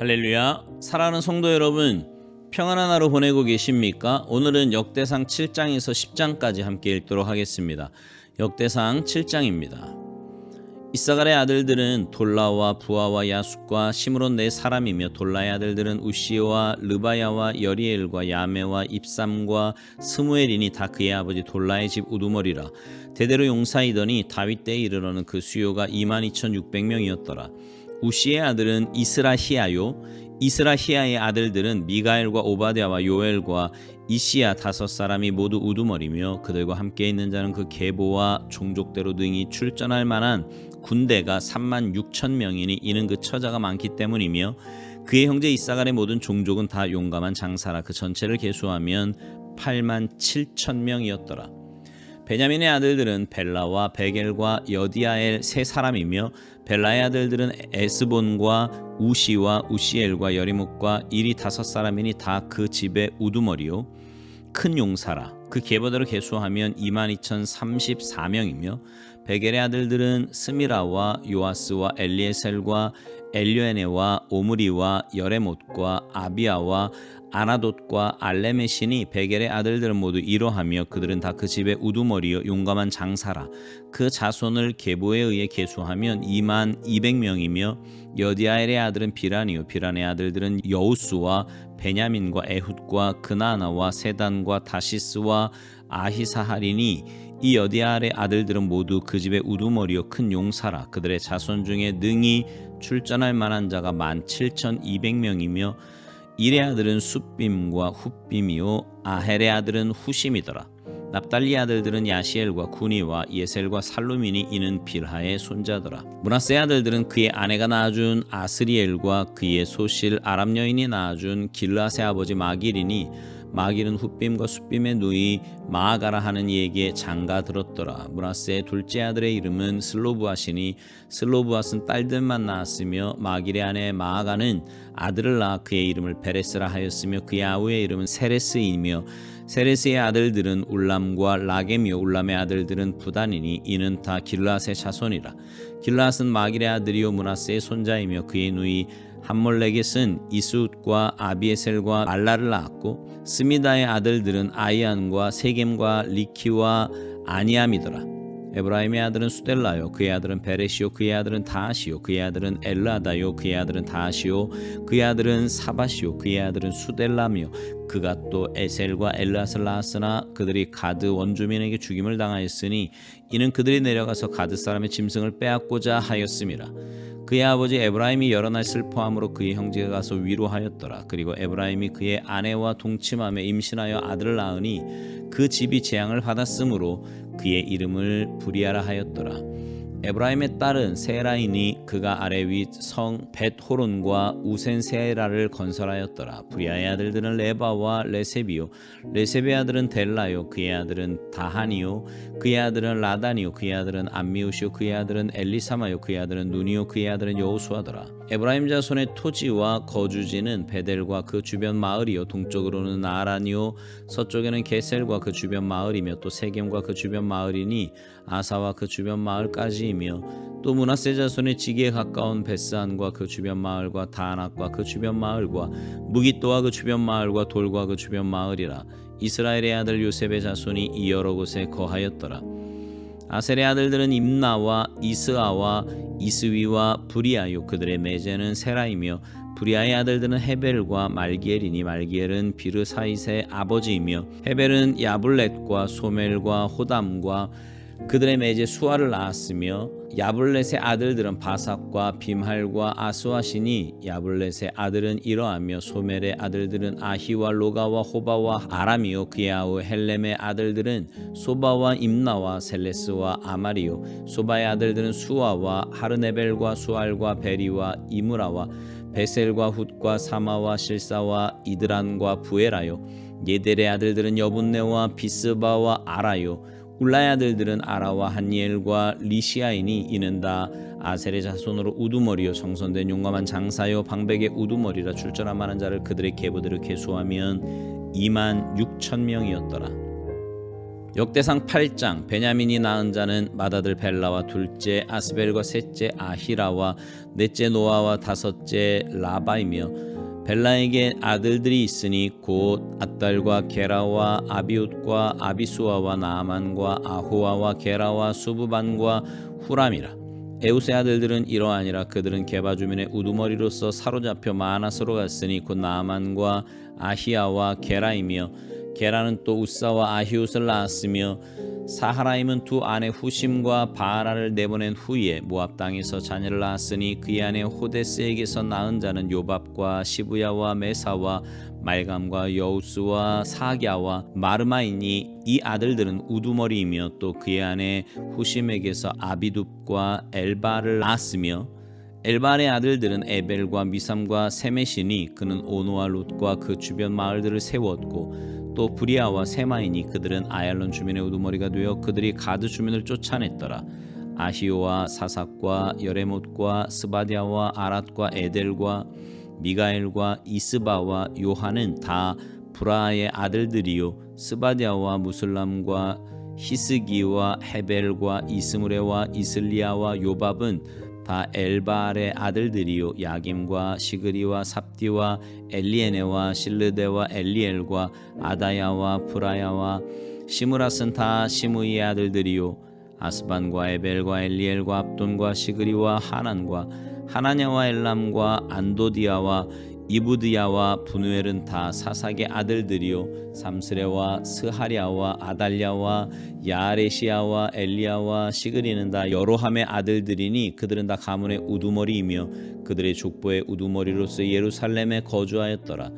할렐루야. 사랑하는 성도 여러분, 평안한 하루 보내고 계십니까? 오늘은 역대상 7장에서 10장까지 함께 읽도록 하겠습니다. 역대상 7장입니다. 이사갈의 아들들은 돌라와 부하와 야숫과 시므론 네 사람이며 돌라의 아들들은 우시와 르바야와 여리엘과 야메와 입삼과 스무엘이니 다 그의 아버지 돌라의 집 우두머리라. 대대로 용사이더니 다윗 때에 이르러는 그 수요가 22,600명이었더라. 우시의 아들은 이스라히야요, 이스라히야의 아들들은 미가엘과 오바댜와 요엘과 이시야 다섯 사람이 모두 우두머리며 그들과 함께 있는 자는 그 계보와 종족대로 능히 출전할 만한 군대가 36,000명이니 이는 그 처자가 많기 때문이며 그의 형제 이사갈의 모든 종족은 다 용감한 장사라. 그 전체를 계수하면 87,000명이었더라. 베냐민의 아들들은 벨라와 베겔과 여디아엘 세 사람이며 벨라의 아들들은 에스본과 우시와 우시엘과 여리목과 이리 다섯 사람이니 다 그 집의 우두머리요 큰 용사라. 그 계보대로 계수하면 22,034명이며 베겔의 아들들은 스미라와 요아스와 엘리에셀과 엘료에네와 오므리와 여레못과 아비아와 아나돗과 알레메시니 베겔의 아들들은 모두 이러하며 그들은 다 그 집의 우두머리요 용감한 장사라. 그 자손을 계보에 의해 계수하면 22,000명이며 여디아엘의 아들은 비란이요 비란의 아들들은 여우스와 베냐민과 에훗과 그나나와 세단과 다시스와 아히사하리니 이 여디아엘의 아들들은 모두 그 집의 우두머리요 큰 용사라. 그들의 자손 중에 능히 출전할 만한 자가 17,200명이며 일의 아들은 숫빔과 훗빔이요 아헬의 아들은 후심이더라. 납달리의 아들들은 야시엘과 구니와 예셀과 살루민이 이는 빌하의 손자더라. 므낫세의 아들들은 그의 아내가 낳아준 아스리엘과 그의 소실 아람 여인이 낳아준 길르앗의 아버지 마길이니 마길은 훗빔과 숫빔의 누이 마아가라 하는 이에게 장가 들었더라. 므낫세의 둘째 아들의 이름은 슬로브앗이니 슬로브앗은 딸들만 낳았으며 마길의 아내 마아가는 아들을 낳아 그의 이름을 베레스라 하였으며 그의 아우의 이름은 세레스이며 세레스의 아들들은 울람과 라겜이요 울람의 아들들은 부단이니 이는 다 길르앗의 자손이라. 길르앗은 마길의 아들이요 므낫세의 손자이며 그의 누이 함몰레겟은 이스웃과 아비에셀과 알라를 낳았고 스미다의 아들들은 아이안과 세겜과 리키와 아니암이더라. 에브라임의 아들은 수델라요 그의 아들은 베레시요 그의 아들은 다하시요 그의 아들은 엘라다요 그의 아들은 다하시요 그의 아들은 사바시요 그의 아들은 수델라며 그가 또 에셀과 엘라스를 낳았으나 그들이 가드 원주민에게 죽임을 당하였으니 이는 그들이 내려가서 가드 사람의 짐승을 빼앗고자 하였음이라. 그의 아버지 에브라임이 여러 날 슬퍼함으로 그의 형제가 가서 위로하였더라. 그리고 에브라임이 그의 아내와 동침하며 임신하여 아들을 낳으니 그 집이 재앙을 받았으므로 그의 이름을 부리아라 하였더라. 에브라임의 딸은 세라이니 그가 아래 윗 성 벳호론과 우센세라를 건설하였더라. 부리아의 아들들은 레바와 레세비요 레세비의 아들은 델라요 그의 아들은 다하니요 그의 아들은 라다니요 그의 아들은 암미우시요 그의 아들은 엘리사마요 그의 아들은 누니요 그의 아들은 여호수아더라. 에브라임 자손의 토지와 거주지는 베델과 그 주변 마을이요 동쪽으로는 나란이요 서쪽에는 게셀과 그 주변 마을이며 또 세겜과 그 주변 마을이니 아사와 그 주변 마을까지이며 또 므낫세 자손의 지기에 가까운 베스안과 그 주변 마을과 다낙과 그 주변 마을과 무깃도와 그 주변 마을과 돌과 그 주변 마을이라. 이스라엘의 아들 요셉의 자손이 이 여러 곳에 거하였더라. 아셀의 아들들은 임나와 이스아와 이스위와 브리아요 그들의 매제는 세라이며 브리아의 아들들은 헤벨과 말기엘이니 말기엘은 비르사잇의 아버지이며 헤벨은 야블렛과 소멜과 호담과 그들의 매제 수아를 낳았으며 야블렛의 아들들은 바삭과 빔할과 아스와시니 야블렛의 아들은 이러하며 소멜의 아들들은 아히와 로가와 호바와 아람이요 그의 아우 헬렘의 아들들은 소바와 임나와 셀레스와 아마리요 소바의 아들들은 수아와 하르네벨과 수알과 베리와 이므라와 베셀과 훗과 사마와 실사와 이드란과 부에라요 예델의 아들들은 여분네와 비스바와 아라요 울라의 아들들은 아라와 한니엘과 리시아이니 이는 다 아셀의 자손으로 우두머리요 정선된 용감한 장사요 방백의 우두머리라. 출전할 만한 자를 그들의 계보대로 계수하면 26,000명이었더라. 역대상 8장 베냐민이 낳은 자는 맏아들 벨라와 둘째 아스벨과 셋째 아히라와 넷째 노아와 다섯째 라바이며 벨라에게 아들들이 있으니 곧 앗달과 게라와 아비웃과 아비수아와 나아만과 아호아와 게라와 수부반과 후람이라. 에웃의 아들들은 이러하니라. 그들은 게바 주민의 우두머리로서 사로잡혀 마하낫으로 갔으니 곧 나아만과 아히야와 게라이며 게라는 또 우사와 아히웃을 낳았으며 사하라임은 두 아내 후심과 바라를 내보낸 후에 모압 땅에서 자녀를 낳았으니 그의 아내 호데스에게서 낳은 자는 요밥과 시브야와 메사와 말감과 여우스와 사갸와 마르마이니 이 아들들은 우두머리이며 또 그의 아내 후심에게서 아비둡과 엘바를 낳았으며 엘발의 아들들은 에벨과 미삼과 세메시니 그는 오노와 룻과 그 주변 마을들을 세웠고 또 브리아와 세마이니 그들은 아얄론 주민의 우두머리가 되어 그들이 가드 주민을 쫓아냈더라. 아히오와 사삭과 여레못과 스바디아와 아랏과 에델과 미가엘과 이스바와 요한은 다 브라의 아들들이요 스바디아와 무슬람과 히스기와 헤벨과 이스므레와 이슬리아와 요밥은 다 엘발의 아들들이요 야김과 시그리와 삽디와 엘리에네와 실르데와 엘리엘과 아다야와 브라야와 시므라스는 다 시므이의 아들들이요 아스반과 에벨과 엘리엘과 압돈과 시그리와 하난과 하나냐와 엘람과 안도디아와 이브드야와 분우엘은 다 사삭의 아들들이요 삼스레와 스하랴와 아달랴와 야레시야와 엘리야와 시그리는 다 여로함의 아들들이니 그들은 다 가문의 우두머리이며 그들의 족보의 우두머리로서 예루살렘에 거주하였더라.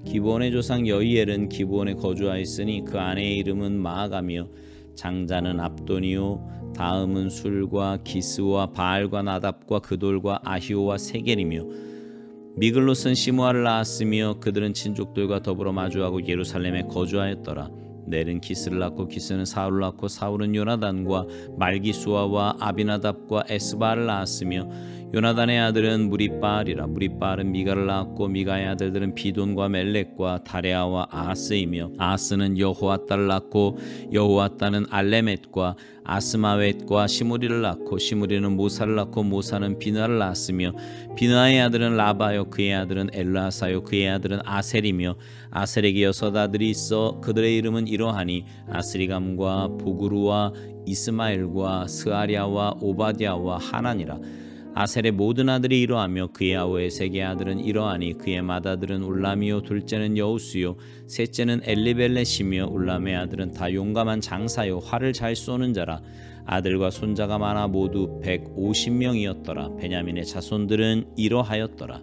기브온의 조상 여이엘은 기브온에 거주하였으니 그 아내의 이름은 마아가며 장자는 압돈이요 다음은 술과 기스와 바알과 나답과 그돌과 아히오와 세겔이며 미글롯은 시므아를 낳았으며 그들은 친족들과 더불어 마주하고 예루살렘에 거주하였더라. 넬은 기스를 낳고 기스는 사울을 낳고 사울은 요나단과 말기수아와 아비나답과 에스바를 낳았으며 요나단의 아들은 무리바알이라. 무리바알은 미가를 낳았고 미가의 아들들은 비돈과 멜렉과 다레아와 아하스이며 아하스는 여호아따를 낳고 여호아따는 알레멧과 아스마웻과 시므리를 낳고 시므리는 모사를 낳고 모사는 비나를 낳았으며 비나의 아들은 라바요 그의 아들은 엘라사요 그의 아들은 아셀이며 아셀에게 여섯 아들이 있어 그들의 이름은 이러하니 아스리감과 보그루와 이스마엘과 스아랴와 오바댜와 하나니라. 아셀의 모든 아들이 이러하며 그의 아우의 세계 아들은 이러하니 그의 맏아들은 울람이요 둘째는 여우스요 셋째는 엘리벨렛이며 울람의 아들은 다 용감한 장사요 활을 잘 쏘는 자라. 아들과 손자가 많아 모두 150명이었더라. 베냐민의 자손들은 이러하였더라.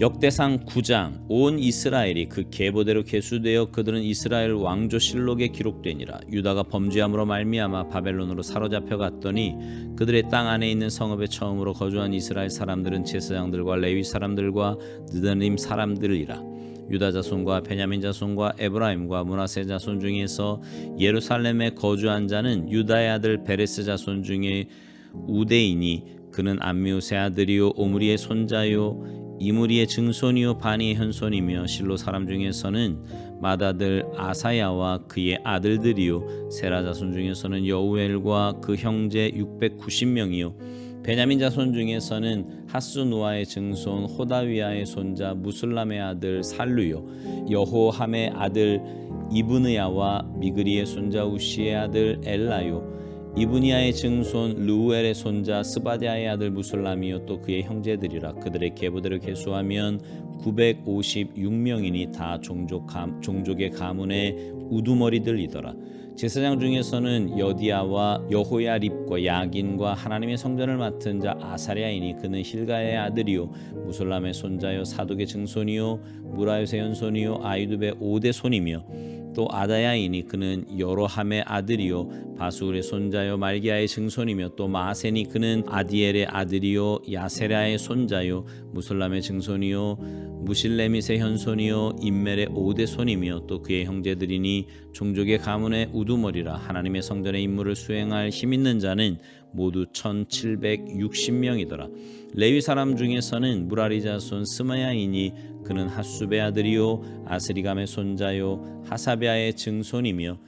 역대상 9장 온 이스라엘이 그 계보대로 계수되어 그들은 이스라엘 왕조 실록에 기록되니라. 유다가 범죄함으로 말미암아 바벨론으로 사로잡혀 갔더니 그들의 땅 안에 있는 성읍에 처음으로 거주한 이스라엘 사람들은 제사장들과 레위 사람들과 느다님 사람들이라. 유다 자손과 베냐민 자손과 에브라임과 므낫세 자손 중에서 예루살렘에 거주한 자는 유다의 아들 베레스 자손 중에 우데이니 그는 암미우스의 아들이요 오므리의 손자요 이므리의 증손이요 바니의 현손이며 실로 사람 중에서는 맏아들 아사야와 그의 아들들이요 세라 자손 중에서는 여우엘과 그 형제 690명이요 베냐민 자손 중에서는 하수누아의 증손 호다위아의 손자 무슬람의 아들 살루요 여호함의 아들 이브느야와 미그리의 손자 우시의 아들 엘라요 이브니아의 증손 르우엘의 손자 스바디아의 아들 무슬람이요 또 그의 형제들이라. 그들의 계보대로 계수하면 956명이니 다 종족의 가문의 우두머리들이더라. 제사장 중에서는 여디아와 여호야립과 야긴과 하나님의 성전을 맡은 자 아사랴이니 그는 힐가의 아들이요 무슬람의 손자요 사독의 증손이요 무라요의 현손이요 아이두베의 5대 손이며 또 아다야이니 그는 여로함의 아들이요 바수울의 손자요 말기야의 증손이며 또 마센이 그는 아디엘의 아들이요 야세라의 손자요 무슬람의 증손이요 무실레밋의 현손이요 임멜의 5대 손이며 또 그의 형제들이니 종족의 가문의 우두머리라. 하나님의 성전의 임무를 수행할 힘있는 자는 모두 1760명이더라. 레위 사람 중에서는 무라리 자손 스마야이니 그는 하수베 아들이요 아스리감의 손자요 하사베아의 증손이며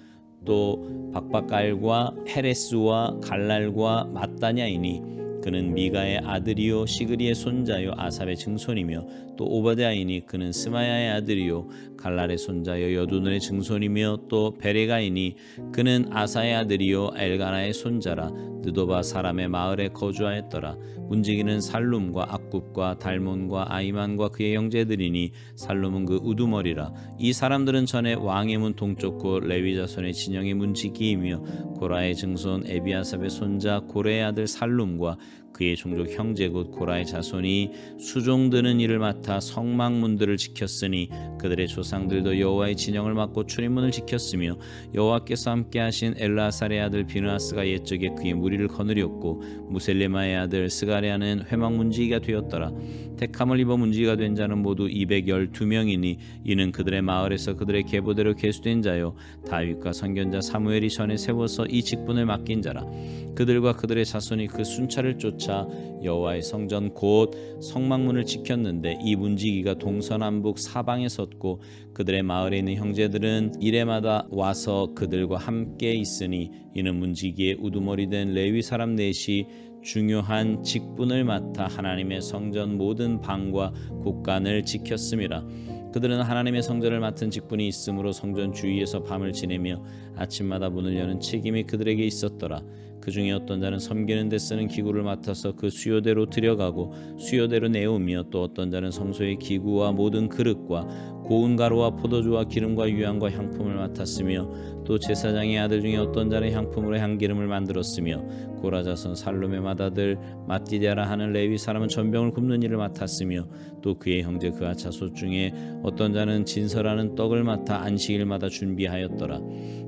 또 박박갈과 헤레스와 갈랄과 mat다냐이니 그는 미가의 아들이요 시그리의 손자요 아삽의 증손이며 또 오바댜이니 그는 스마야의 아들이요 갈랄의 손자요 여두둔의 증손이며 또 베레가이니 그는 아사의 아들이요 엘가나의 손자라 느도바 사람의 마을에 거주하였더라. 문지기는 살룸과 악굽과 달몬과 아이만과 그의 형제들이니 살룸은 그 우두머리라. 이 사람들은 전에 왕의 문 동쪽 레위 자손의 진영의 문지기이며 고라의 증손 에비아삽의 손자 고레의 아들 살룸과 그의 종족 형제 곧 고라의 자손이 수종드는 일을 맡아 성막문들을 지켰으니 그들의 조상들도 여호와의 진영을 맡고 출입문을 지켰으며 여호와께서 함께하신 엘라살의 아들 비느하스가 옛적에 그의 무리를 거느렸고 무셀레마의 아들 스가랴는 회막 문지기가 되었더라. 택함을 입어 문지기가 된 자는 모두 212명이니 이는 그들의 마을에서 그들의 계보대로 계수된 자요 다윗과 선견자 사무엘이 전에 세워서 이 직분을 맡긴 자라. 그들과 그들의 자손이 그 순찰을 쫓아 여호와의 성전 곧 성막문을 지켰는데 이 문지기가 동서남북 사방에 섰고 그들의 마을에 있는 형제들은 이레마다 와서 그들과 함께 있으니 이는 문지기의 우두머리 된 레위 사람 넷이 중요한 직분을 맡아 하나님의 성전 모든 방과 곳간을 지켰음이라. 그들은 하나님의 성전을 맡은 직분이 있으므로 성전 주위에서 밤을 지내며 아침마다 문을 여는 책임이 그들에게 있었더라. 그 중에 어떤 자는 섬기는 데 쓰는 기구를 맡아서 그 수요대로 들여가고 수요대로 내오며 또 어떤 자는 성소의 기구와 모든 그릇과 고운 가루와 포도주와 기름과 유향과 향품을 맡았으며 또 제사장의 아들 중에 어떤 자는 향품으로 향기름을 만들었으며 고라 자손 살룸의 맏아들 마띠디아라 하는 레위 사람은 전병을 굽는 일을 맡았으며 또 그의 형제 그아 자손 중에 어떤 자는 진설하는 떡을 맡아 안식일마다 준비하였더라.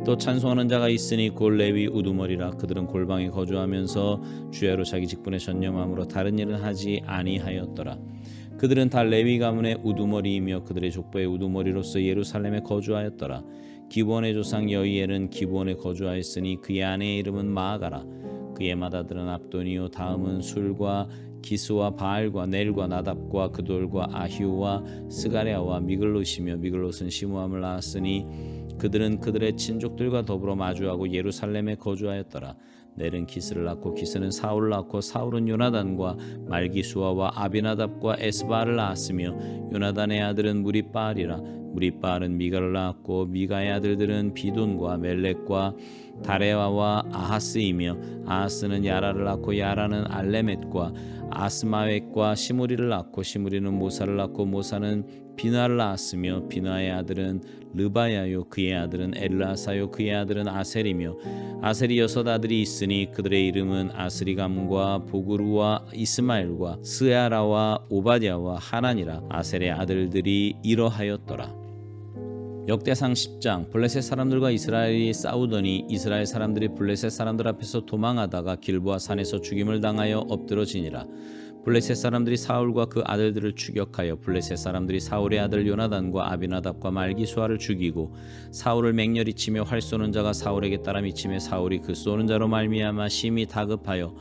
또 찬송하는 자가 있으니 곧 레위 우두머리라. 그들은 골방에 거주하면서 주야로 자기 직분에 전념함으로 다른 일은 하지 아니하였더라. 그들은 다 레위 가문의 우두머리이며 그들의 족보의 우두머리로서 예루살렘에 거주하였더라. 기브온의 조상 여이엘은 기브온에 거주하였으니 그의 아내의 이름은 마아가라. 그의 맏아들은 압도니요 다음은 술과 기스와 바알과 넬과 나답과 그돌과 아히우와 스가랴와 미글롯이며 미글롯은 시므함을 낳았으니 그들은 그들의 친족들과 더불어 마주하고 예루살렘에 거주하였더라. 넬은 기스를 낳고 기스는 사울을 낳고 사울은 요나단과 말기수아와 아비나답과 에스바를 낳았으며 요나단의 아들은 무리바알이라. 무리바알은 미가를 낳았고 미가의 아들들은 비돈과 멜렉과 다레와와 아하스이며 아하스는 야라를 낳고 야라는 알레멧과 아스마웻과 시므리를 낳고 시므리는 모사를 낳고 모사는 비나를 낳았으며 비나의 아들은 르바야요 그의 아들은 엘라사요 그의 아들은 아셀이며 아셀이 6 아들이 있으니 그들의 이름은 아스리감과 보그루와 이스마엘과 스야라와 오바댜와 하나니라. 아셀의 아들들이 이러하였더라. 역대상 10장. 블레셋 사람들과 이스라엘이 싸우더니 이스라엘 사람들이 블레셋 사람들 앞에서 도망하다가 길보아 산에서 죽임을 당하여 엎드러지니라. 블레셋 사람들이 사울과 그 아들들을 추격하여 블레셋 사람들이 사울의 아들 요나단과 아비나답과 말기수아를 죽이고 사울을 맹렬히 치며 활 쏘는 자가 사울에게 따라 미치며 사울이 그 쏘는 자로 말미암아 심히 다급하여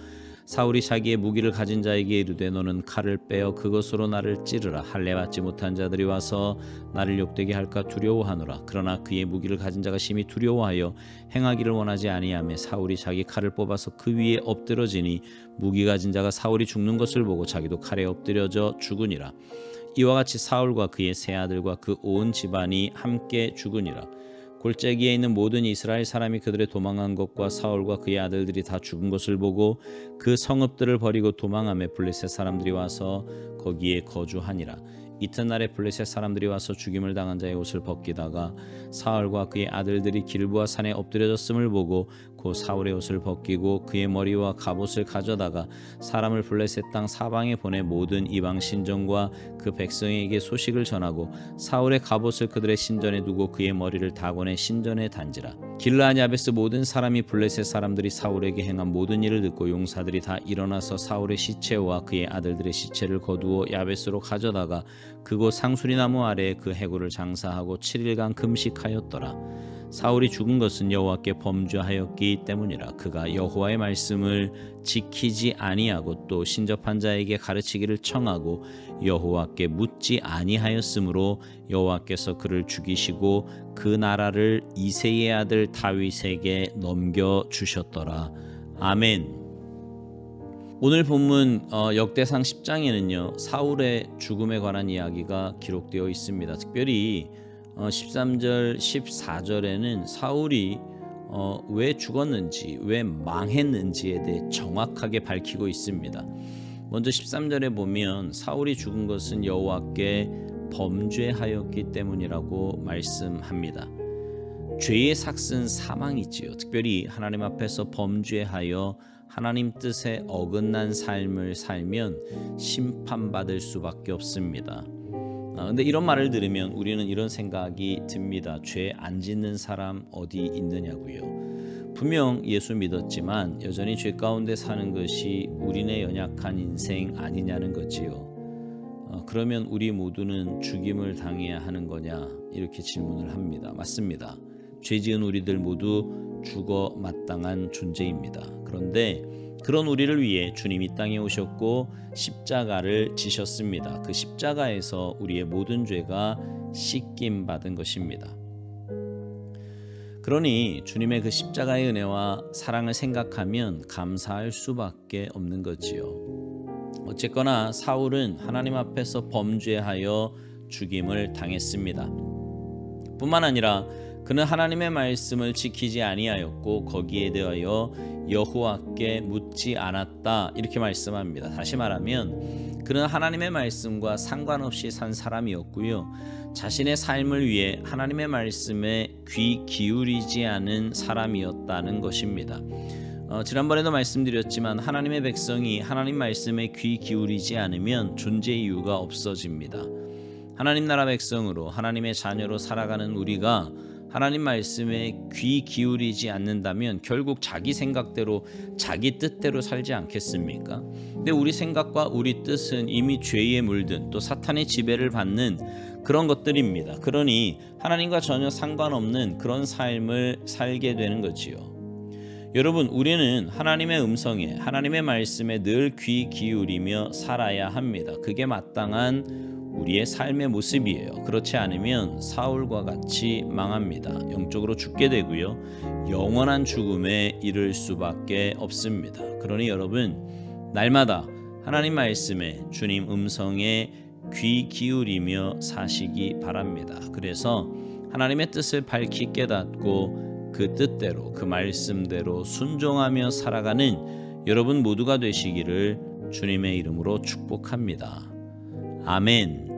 사울이 자기의 무기를 가진 자에게 이르되 너는 칼을 빼어 그것으로 나를 찌르라. 할례 받지 못한 자들이 와서 나를 욕되게 할까 두려워하노라. 그러나 그의 무기를 가진 자가 심히 두려워하여 행하기를 원하지 아니하며 사울이 자기 칼을 뽑아서 그 위에 엎드러지니 무기 가진 자가 사울이 죽는 것을 보고 자기도 칼에 엎드려져 죽으니라. 이와 같이 사울과 그의 세 아들과 그 온 집안이 함께 죽으니라. 골짜기에 있는 모든 이스라엘 사람이 그들의 도망한 것과 사울과 그의 아들들이 다 죽은 것을 보고 그 성읍들을 버리고 도망하며 블레셋 사람들이 와서 거기에 거주하니라. 이튿날에 블레셋 사람들이 와서 죽임을 당한 자의 옷을 벗기다가 사울과 그의 아들들이 길보아 산에 엎드려졌음을 보고 곧 사울의 옷을 벗기고 그의 머리와 갑옷을 가져다가 사람을 블레셋 땅 사방에 보내 모든 이방 신전과 그 백성에게 소식을 전하고 사울의 갑옷을 그들의 신전에 두고 그의 머리를 다곤의 신전에 단지라. 길르앗 야베스 모든 사람이 블레셋 사람들이 사울에게 행한 모든 일을 듣고 용사들이 다 일어나서 사울의 시체와 그의 아들들의 시체를 거두어 야베스로 가져다가 그곳 상수리나무 아래에 그 해골을 장사하고 7일간 금식하였더라. 사울이 죽은 것은 여호와께 범죄하였기 때문이라. 그가 여호와의 말씀을 지키지 아니하고 또 신접한 자에게 가르치기를 청하고 여호와께 묻지 아니하였으므로 여호와께서 그를 죽이시고 그 나라를 이새의 아들 다윗에게 넘겨 주셨더라. 아멘. 오늘 본문 역대상 10장에는요 사울의 죽음에 관한 이야기가 기록되어 있습니다. 특별히 13절 14절에는 사울이 왜 죽었는지 왜 망했는지에 대해 정확하게 밝히고 있습니다. 먼저 13절에 보면 사울이 죽은 것은 여호와께 범죄하였기 때문이라고 말씀합니다. 죄의 삭은 사망이지요. 특별히 하나님 앞에서 범죄하여 하나님 뜻에 어긋난 삶을 살면 심판받을 수밖에 없습니다. 근데 이런 말을 들으면 우리는 이런 생각이 듭니다. 죄 안 짓는 사람 어디 있느냐고요. 분명 예수 믿었지만 여전히 죄 가운데 사는 것이 우리네 연약한 인생 아니냐는 거지요. 그러면 우리 모두는 죽임을 당해야 하는 거냐 이렇게 질문을 합니다. 맞습니다. 죄 지은 우리들 모두 죽어 마땅한 존재입니다. 그런데 그런 우리를 위해 주님이 이 땅에 오셨고 십자가를 지셨습니다. 그 십자가에서 우리의 모든 죄가 씻김 받은 것입니다. 그러니 주님의 그 십자가의 은혜와 사랑을 생각하면 감사할 수밖에 없는 거지요. 어쨌거나 사울은 하나님 앞에서 범죄하여 죽임을 당했습니다. 뿐만 아니라 그는 하나님의 말씀을 지키지 아니하였고 거기에 대하여 여호와께 묻지 않았다 이렇게 말씀합니다. 다시 말하면 그는 하나님의 말씀과 상관없이 산 사람이었고요. 자신의 삶을 위해 하나님의 말씀에 귀 기울이지 않은 사람이었다는 것입니다. 지난번에도 말씀드렸지만 하나님의 백성이 하나님 말씀에 귀 기울이지 않으면 존재 이유가 없어집니다. 하나님 나라 백성으로 하나님의 자녀로 살아가는 우리가 하나님 말씀에 귀 기울이지 않는다면 결국 자기 생각대로 자기 뜻대로 살지 않겠습니까? 근데 우리 생각과 우리 뜻은 이미 죄에 물든 또 사탄의 지배를 받는 그런 것들입니다. 그러니 하나님과 전혀 상관없는 그런 삶을 살게 되는 거지요. 여러분, 우리는 하나님의 음성에 하나님의 말씀에 늘 귀 기울이며 살아야 합니다. 그게 마땅한 우리의 삶의 모습이에요. 그렇지 않으면 사울과 같이 망합니다. 영적으로 죽게 되고요. 영원한 죽음에 이를 수밖에 없습니다. 그러니 여러분, 날마다 하나님 말씀에 주님 음성에 귀 기울이며 사시기 바랍니다. 그래서 하나님의 뜻을 밝히 깨닫고 그 뜻대로 그 말씀대로 순종하며 살아가는 여러분 모두가 되시기를 주님의 이름으로 축복합니다. 아멘.